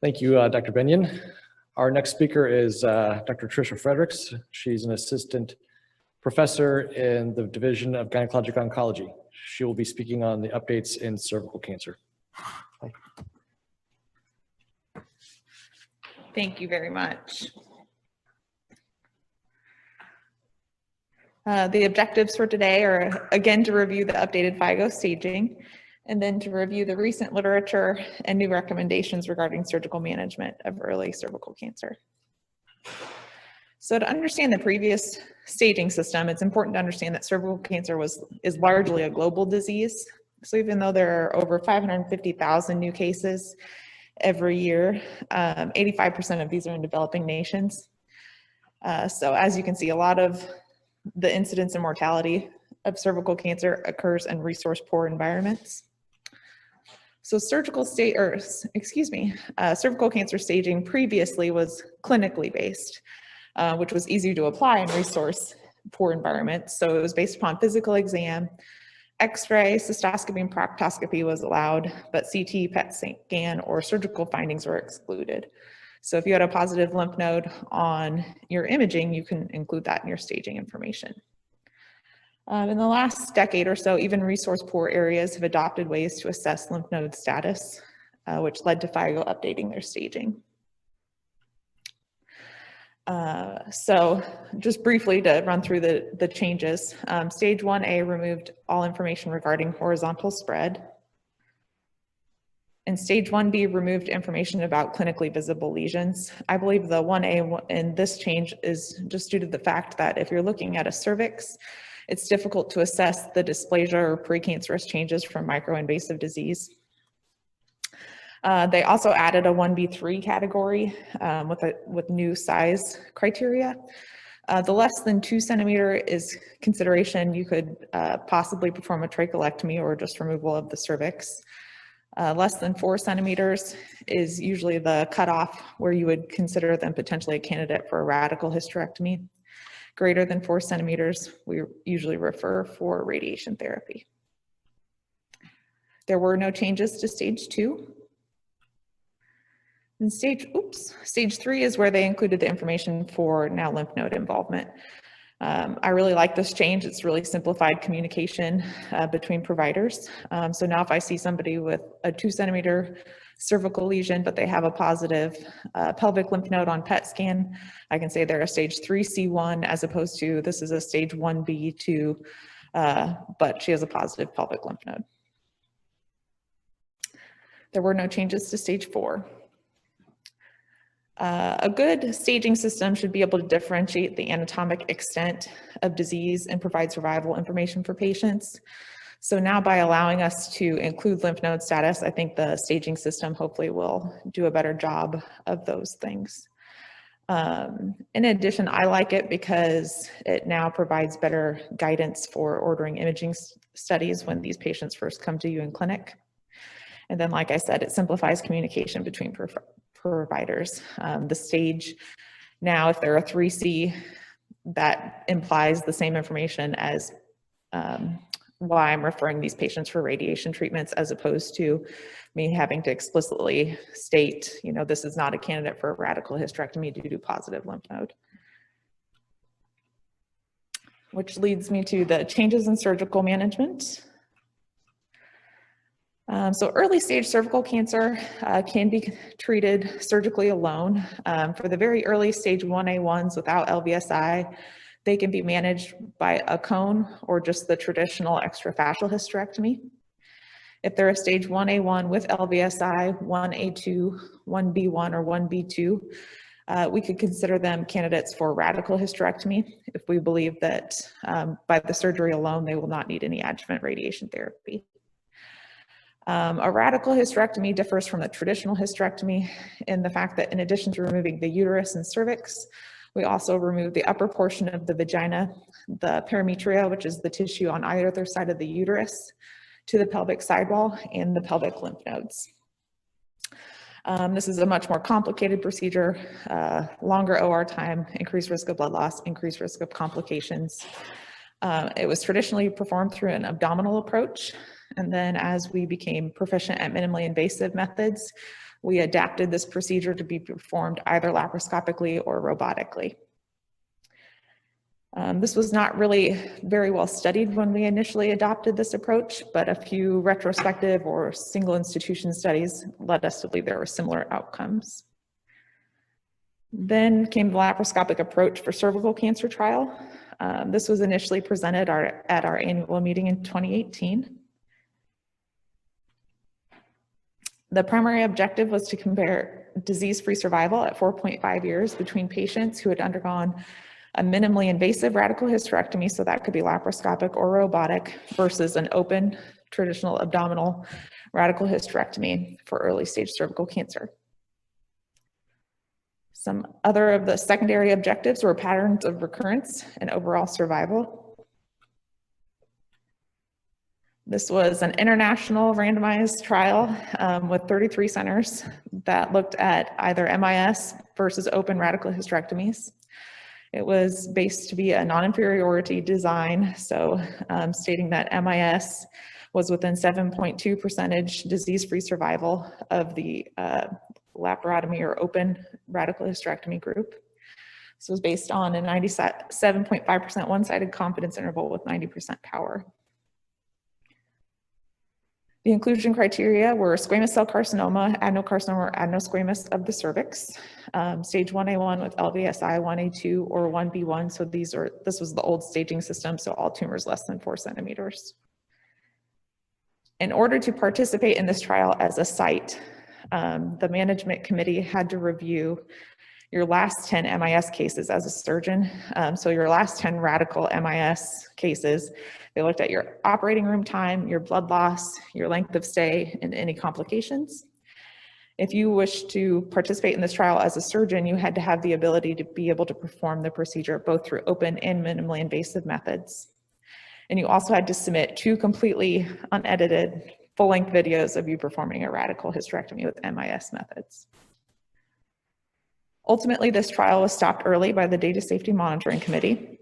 Thank you, Dr. Benyon. Our next speaker is Dr. Tricia Fredericks. She's an assistant professor in the Division of Gynecologic Oncology. She will be speaking on the updates in cervical cancer. Thank you very much. The objectives for today are, again, to review the updated FIGO staging, and then to review the recent literature and new recommendations regarding surgical management of early cervical cancer. So to understand the previous staging system, it's important to understand that cervical cancer is largely a global disease. So even though there are over 550,000 new cases every year, 85% of these are in developing nations. So as you can see, a lot of the incidence and mortality of cervical cancer occurs in resource-poor environments. So cervical cancer staging previously was clinically based, which was easy to apply in resource-poor environments. So it was based upon physical exam, X-ray, cystoscopy, and proctoscopy was allowed, but CT, PET scan, or surgical findings were excluded. So if you had a positive lymph node on your imaging, you can include that in your staging information. In the last decade or so, even resource-poor areas have adopted ways to assess lymph node status, which led to FIGO updating their staging. So just briefly to run through the changes, stage 1A removed all information regarding horizontal spread. And stage 1B removed information about clinically visible lesions. I believe the 1A in this change is just due to the fact that if you're looking at a cervix, it's difficult to assess the dysplasia or precancerous changes from microinvasive disease. They also added a 1B3 category with new size criteria. The less than 2 centimeter is consideration. You could possibly perform a trachelectomy or just removal of the cervix. Less than 4 centimeters is usually the cutoff where you would consider them potentially a candidate for a radical hysterectomy. Greater than 4 centimeters, we usually refer for radiation therapy. There were no changes to stage 2. And stage 3 is where they included the information for now lymph node involvement. I really like this change. It's really simplified communication between providers. So now if I see somebody with a 2 centimeter cervical lesion, but they have a positive pelvic lymph node on PET scan, I can say they're a stage 3C1 as opposed to this is a stage 1B2, but she has a positive pelvic lymph node. There were no changes to stage 4. A good staging system should be able to differentiate the anatomic extent of disease and provide survival information for patients. So now by allowing us to include lymph node status, I think the staging system hopefully will do a better job of those things. In addition, I like it because it now provides better guidance for ordering imaging studies when these patients first come to you in clinic. And then, like I said, it simplifies communication between providers. The stage now, if they're a 3C, that implies the same information as why I'm referring these patients for radiation treatments, as opposed to me having to explicitly state, you know, this is not a candidate for a radical hysterectomy due to positive lymph node. Which leads me to the changes in surgical management. So early stage cervical cancer can be treated surgically alone. For the very early stage 1A ones without LVSI, they can be managed by a cone or just the traditional extrafascial hysterectomy. If they're a stage 1A1 with LVSI, 1A2, 1B1, or 1B2, we could consider them candidates for radical hysterectomy if we believe that by the surgery alone, they will not need any adjuvant radiation therapy. A radical hysterectomy differs from the traditional hysterectomy in the fact that in addition to removing the uterus and cervix, we also remove the upper portion of the vagina, the perimetria, which is the tissue on either side of the uterus, to the pelvic sidewall and the pelvic lymph nodes. This is a much more complicated procedure, longer OR time, increased risk of blood loss, increased risk of complications. It was traditionally performed through an abdominal approach. And then as we became proficient at minimally invasive methods, we adapted this procedure to be performed either laparoscopically or robotically. This was not really very well studied when we initially adopted this approach, but a few retrospective or single institution studies led us to believe there were similar outcomes. Then came the laparoscopic approach for cervical cancer trial. This was initially presented at our annual meeting in 2018. The primary objective was to compare disease-free survival at 4.5 years between patients who had undergone a minimally invasive radical hysterectomy, so that could be laparoscopic or robotic, versus an open traditional abdominal radical hysterectomy for early stage cervical cancer. Some other of the secondary objectives were patterns of recurrence and overall survival. This was an international randomized trial with 33 centers that looked at either MIS versus open radical hysterectomies. It was based to be a non-inferiority design, so stating that MIS was within 7.2% disease-free survival of the laparotomy or open radical hysterectomy group. This was based on a 97.5% one-sided confidence interval with 90% power. The inclusion criteria were squamous cell carcinoma, adenocarcinoma, or adenosquamous of the cervix, stage 1A1 with LVSI 1A2 or 1B1. So this was the old staging system, so all tumors less than 4 centimeters. In order to participate in this trial as a site, the management committee had to review your last 10 MIS cases as a surgeon. So your last 10 radical MIS cases, they looked at your operating room time, your blood loss, your length of stay, and any complications. If you wish to participate in this trial as a surgeon, you had to have the ability to be able to perform the procedure both through open and minimally invasive methods. And you also had to submit 2 completely unedited full-length videos of you performing a radical hysterectomy with MIS methods. Ultimately, this trial was stopped early by the Data Safety Monitoring Committee.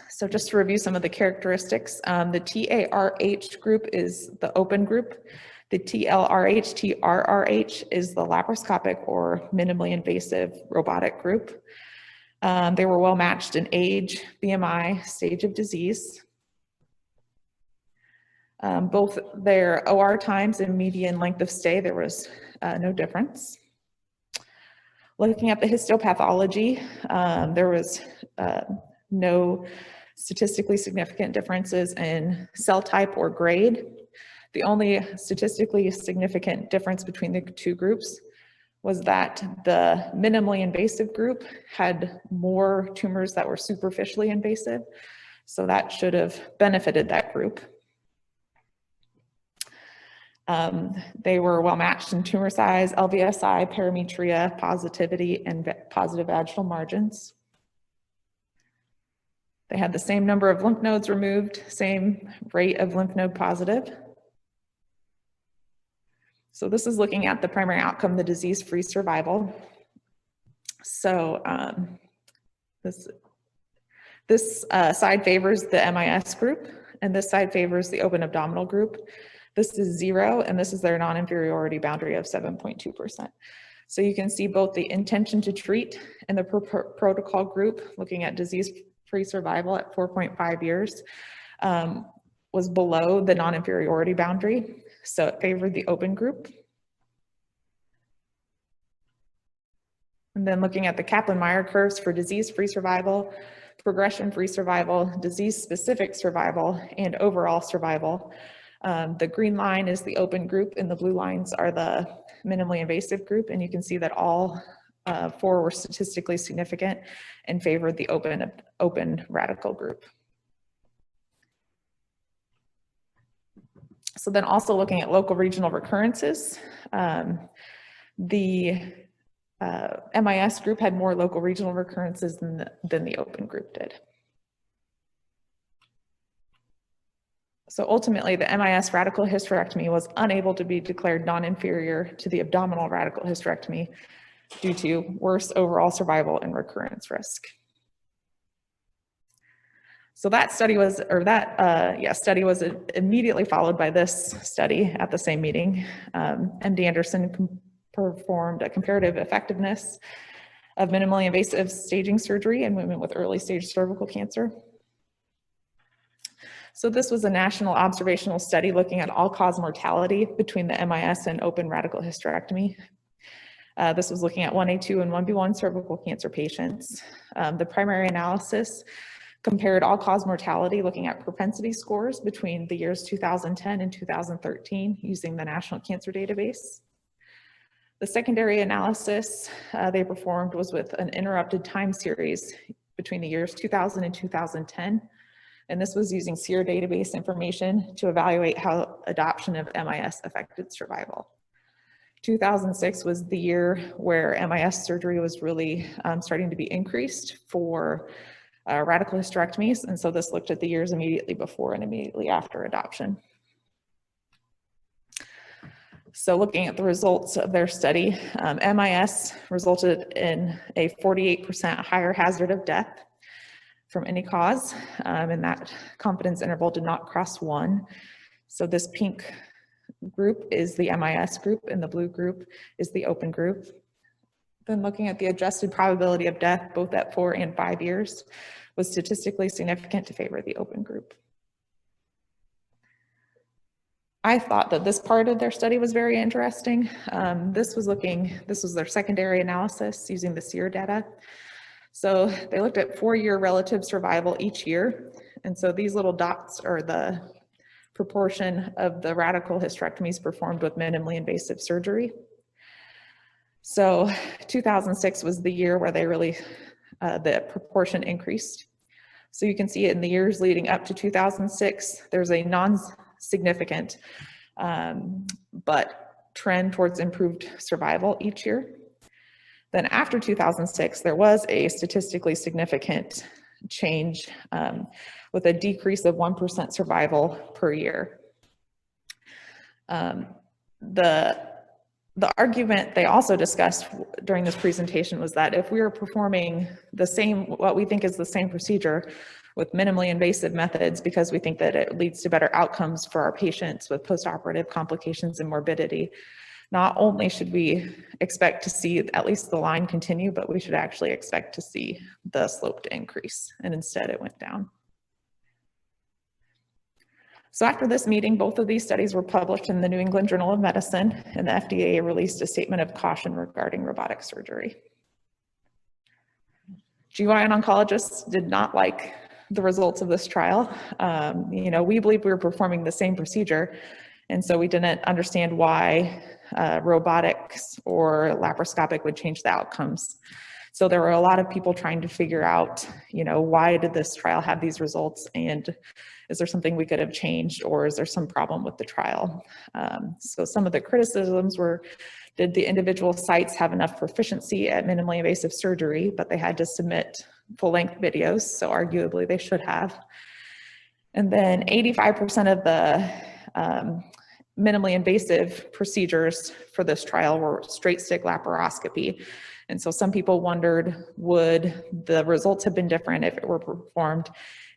So just to review some of the characteristics, the TARH group is the open group. The TLRH, TRRH is the laparoscopic or minimally invasive robotic group. They were well matched in age, BMI, stage of disease. Both their OR times and median length of stay, there was no difference. Looking at the histopathology, there was no statistically significant differences in cell type or grade. The only statistically significant difference between the 2 groups was that the minimally invasive group had more tumors that were superficially invasive, so that should have benefited that group. They were well matched in tumor size, LVSI, parametria, positivity, and positive vaginal margins. They had the same number of lymph nodes removed, same rate of lymph node positive. So this is looking at the primary outcome, the disease-free survival. So this side favors the MIS group, and this side favors the open abdominal group. This is 0, and this is their non-inferiority boundary of 7.2%. So you can see both the intention to treat and the protocol group, looking at disease-free survival at 4.5 years, was below the non-inferiority boundary, so it favored the open group. And then looking at the Kaplan-Meier curves for disease-free survival, progression-free survival, disease-specific survival, and overall survival. The green line is the open group, and the blue lines are the minimally invasive group, and you can see that all 4 were statistically significant and favored the open radical group. So then also looking at local regional recurrences, the MIS group had more local regional recurrences than the open group did. So ultimately, the MIS radical hysterectomy was unable to be declared non-inferior to the abdominal radical hysterectomy due to worse overall survival and recurrence risk. So that study was, study was immediately followed by this study at the same meeting. MD Anderson performed a comparative effectiveness of minimally invasive staging surgery in women with early stage cervical cancer. So this was a national observational study looking at all-cause mortality between the MIS and open radical hysterectomy. This was looking at 1A2 and 1B1 cervical cancer patients. The primary analysis compared all-cause mortality looking at propensity scores between the years 2010 and 2013 using the National Cancer Database. The secondary analysis they performed was with an interrupted time series between the years 2000 and 2010. And this was using SEER database information to evaluate how adoption of MIS affected survival. 2006 was the year where MIS surgery was really starting to be increased for radical hysterectomies. And so this looked at the years immediately before and immediately after adoption. So looking at the results of their study, MIS resulted in a 48% higher hazard of death from any cause, and that confidence interval did not cross 1. So this pink group is the MIS group and the blue group is the open group. Then looking at the adjusted probability of death, both at 4 and 5 years, was statistically significant to favor the open group. I thought that this part of their study was very interesting. This was their secondary analysis using the SEER data. So they looked at 4-year relative survival each year. And so these little dots are the proportion of the radical hysterectomies performed with minimally invasive surgery. So 2006 was the year where they really, the proportion increased. So you can see it in the years leading up to 2006, there's a non-significant but trend towards improved survival each year. Then after 2006, there was a statistically significant change with a decrease of 1% survival per year. The argument they also discussed during this presentation was that if we were performing the same, what we think is the same procedure with minimally invasive methods, because we think that it leads to better outcomes for our patients with postoperative complications and morbidity, not only should we expect to see at least the line continue, but we should actually expect to see the slope to increase, and instead it went down. So after this meeting, both of these studies were published in the New England Journal of Medicine, and the FDA released a statement of caution regarding robotic surgery. GYN oncologists did not like the results of this trial. We believe we were performing the same procedure, and so we didn't understand why robotics or laparoscopic would change the outcomes. So there were a lot of people trying to figure out, why did this trial have these results, and is there something we could have changed, or is there some problem with the trial? So some of the criticisms were, did the individual sites have enough proficiency at minimally invasive surgery, but they had to submit full-length videos, so arguably they should have. And then 85% of the minimally invasive procedures for this trial were straight stick laparoscopy. And so some people wondered, would the results have been different if it were performed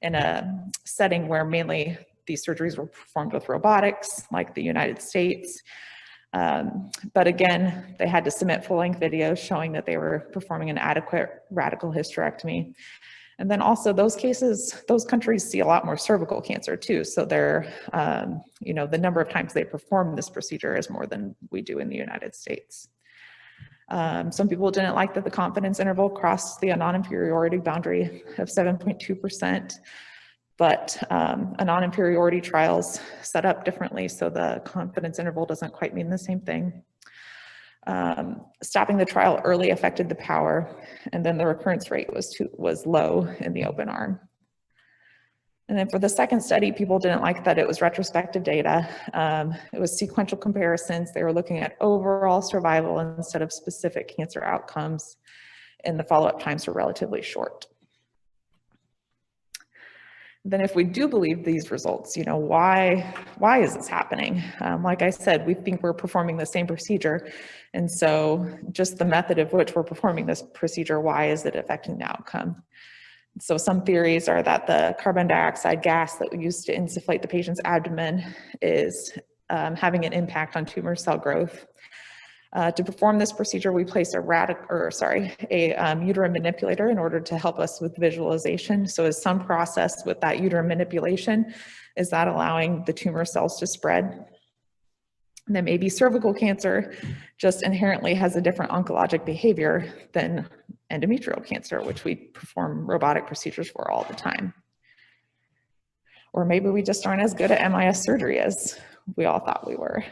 in a setting where mainly these surgeries were performed with robotics, like the United States? But again, they had to submit full-length videos showing that they were performing an adequate radical hysterectomy. And then also those countries see a lot more cervical cancer too. So they're, the number of times they perform this procedure is more than we do in the United States. Some people didn't like that the confidence interval crossed the non-inferiority boundary of 7.2%, but a non-inferiority trial's set up differently, so the confidence interval doesn't quite mean the same thing. Stopping the trial early affected the power, and then the recurrence rate was low in the open arm. And then for the second study, people didn't like that it was retrospective data. It was sequential comparisons. They were looking at overall survival instead of specific cancer outcomes, and the follow-up times were relatively short. Then if we do believe these results, why is this happening? Like I said, we think we're performing the same procedure. And so just the method of which we're performing this procedure, why is it affecting the outcome? So some theories are that the carbon dioxide gas that we use to insufflate the patient's abdomen is having an impact on tumor cell growth. To perform this procedure, we place a uterine manipulator in order to help us with visualization. So is some process with that uterine manipulation, is that allowing the tumor cells to spread? And then maybe cervical cancer just inherently has a different oncologic behavior than endometrial cancer, which we perform robotic procedures for all the time. Or maybe we just aren't as good at MIS surgery as we all thought we were.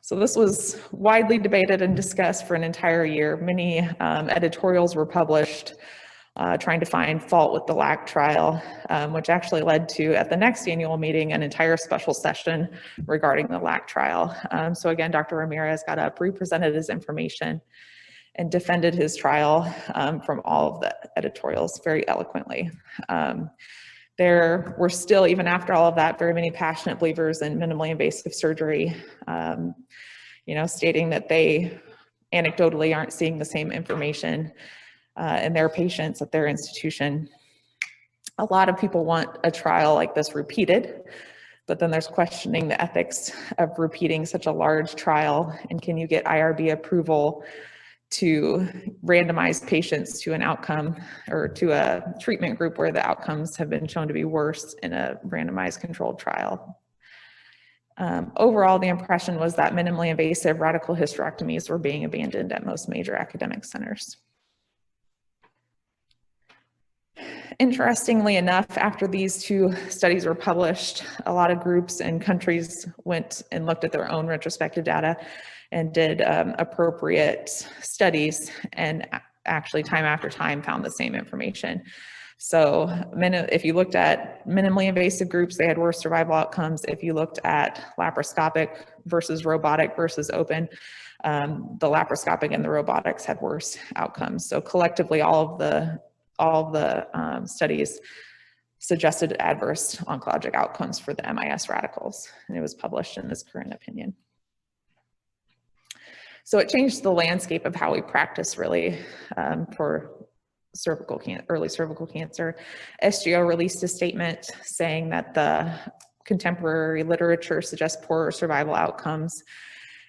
So this was widely debated and discussed for an entire year. Many editorials were published trying to find fault with the LAC trial, which actually led to, at the next annual meeting, an entire special session regarding the LAC trial. So again, Dr. Ramirez got up, represented his information, and defended his trial from all of the editorials very eloquently. There were still, even after all of that, very many passionate believers in minimally invasive surgery, stating that they anecdotally aren't seeing the same information in their patients at their institution. A lot of people want a trial like this repeated, but then there's questioning the ethics of repeating such a large trial, and can you get IRB approval to randomize patients to an outcome or to a treatment group where the outcomes have been shown to be worse in a randomized controlled trial. Overall, the impression was that minimally invasive radical hysterectomies were being abandoned at most major academic centers. Interestingly enough, after these two studies were published, a lot of groups and countries went and looked at their own retrospective data and did appropriate studies, and actually time after time found the same information. So if you looked at minimally invasive groups, they had worse survival outcomes. If you looked at laparoscopic versus robotic versus open, the laparoscopic and the robotics had worse outcomes. So collectively, all of the studies suggested adverse oncologic outcomes for the MIS radicals, and it was published in this current opinion. So it changed the landscape of how we practice, really, for early cervical cancer. SGO released a statement saying that the contemporary literature suggests poorer survival outcomes,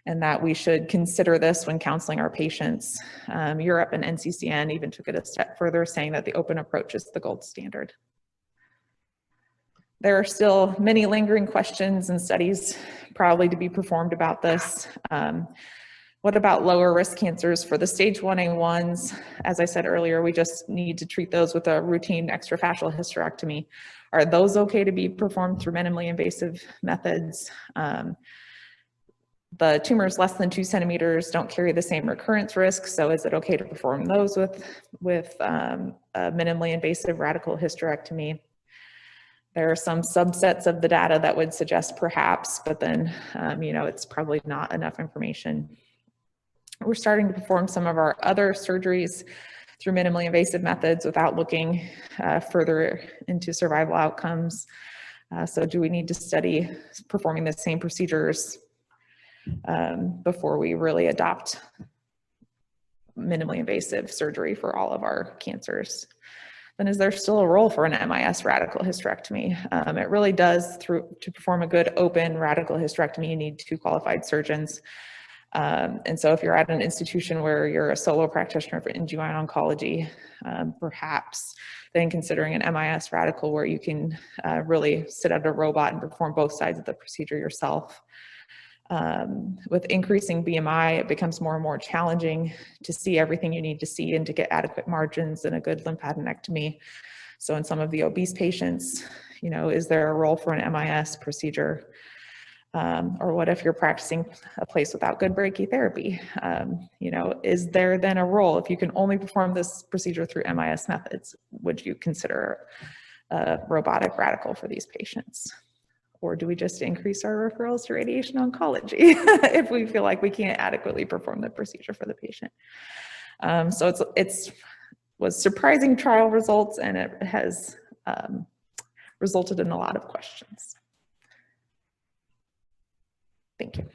and that we should consider this when counseling our patients. Europe and NCCN even took it a step further, saying that the open approach is the gold standard. There are still many lingering questions and studies probably to be performed about this. What about lower risk cancers? For the stage 1A ones, as I said earlier, we just need to treat those with a routine extrafascial hysterectomy. Are those okay to be performed through minimally invasive methods? The tumors less than 2 centimeters don't carry the same recurrence risk, so is it okay to perform those with a minimally invasive radical hysterectomy? There are some subsets of the data that would suggest perhaps, but then it's probably not enough information. We're starting to perform some of our other surgeries through minimally invasive methods without looking further into survival outcomes. So do we need to study performing the same procedures before we really adopt minimally invasive surgery for all of our cancers? Then is there still a role for an MIS radical hysterectomy? It really does. To perform a good open radical hysterectomy, you need 2 qualified surgeons. And so if you're at an institution where you're a solo practitioner for GYN oncology, perhaps then considering an MIS radical where you can really sit at a robot and perform both sides of the procedure yourself. With increasing BMI, it becomes more and more challenging to see everything you need to see and to get adequate margins and a good lymphadenectomy. So in some of the obese patients, is there a role for an MIS procedure? Or what if you're practicing a place without good brachytherapy? Is there then a role if you can only perform this procedure through MIS methods? Would you consider a robotic radical for these patients? Or do we just increase our referrals to radiation oncology if we feel like we can't adequately perform the procedure for the patient? So it's was surprising trial results, and it has resulted in a lot of questions. Thank you.